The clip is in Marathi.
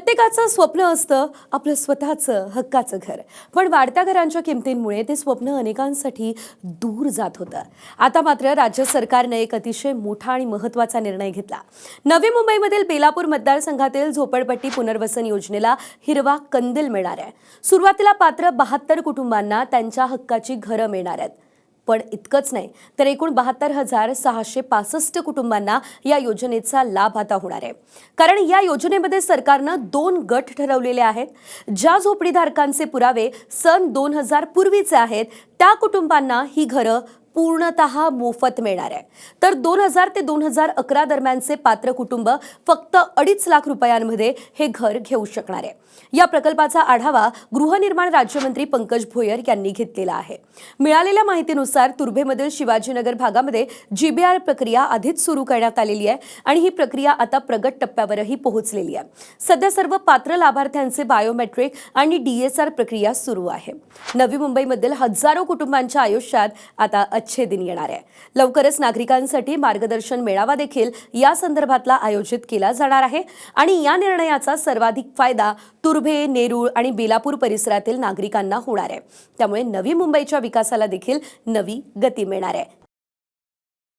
प्रत्येकाचं स्वप्न असतं आपलं स्वतःचं हक्काचं घर, पण वाढत्या घरांच्या किमतींमुळे ते स्वप्न अनेकांसाठी दूर जात होतं. आता मात्र राज्य सरकारने एक अतिशय मोठा आणि महत्त्वाचा निर्णय घेतला. नवी मुंबईमधील बेलापूर मतदारसंघातील झोपडपट्टी पुनर्वसन योजनेला हिरवा कंदील मिळणार आहे. सुरुवातीला पात्र 72 कुटुंबांना त्यांच्या हक्काची घरं मिळणार आहेत. पण इतकंच नाही, तर एकूण 72,665 कुटुंबांना या योजनेचा लाभ आता होणार आहे. कारण या योजनेमध्ये सरकारनं 2 गट ठरवलेले आहेत. ज्या झोपडीधारकांचे पुरावे सन 2000 पूर्वीचे आहेत त्या कुटुंबांना ही घरं पूर्णतः मोफत मिळणार आहे. तर 2000 ते 2011 दरम्यानचे पात्र कुटुंब फक्त 2.5 लाख रुपयांमध्ये हे घर घेऊ शकणार आहे. या प्रकल्पाचा आढावा गृहनिर्माण राज्यमंत्री पंकज भोयर यांनी घेतलेला आहे. मिळालेल्या माहितीनुसार तुर्भेमधील शिवाजीनगर भागामध्ये जीबीआर प्रक्रिया आधीच सुरू करण्यात आलेली आहे आणि ही प्रक्रिया आता प्रगत टप्प्यावरही पोहोचलेली आहे. सध्या सर्व पात्र लाभार्थ्यांचे बायोमेट्रिक आणि डीएसआर प्रक्रिया सुरू आहे. नवी मुंबईमधील हजारो कुटुंबांच्या आयुष्यात आता अच्छे दिन येणार आहे. लवकरच नागरिकांसाठी मार्गदर्शन मेळावा देखील या संदर्भातला आयोजित केला जाणार आहे आणि या निर्णयाचा सर्वाधिक फायदा तुर्भे, नेरूळ आणि बेलापूर परिसरातील नागरिकांना होणार आहे. त्यामुळे नवी मुंबईच्या विकासाला देखील नवी गती मिळणार आहे.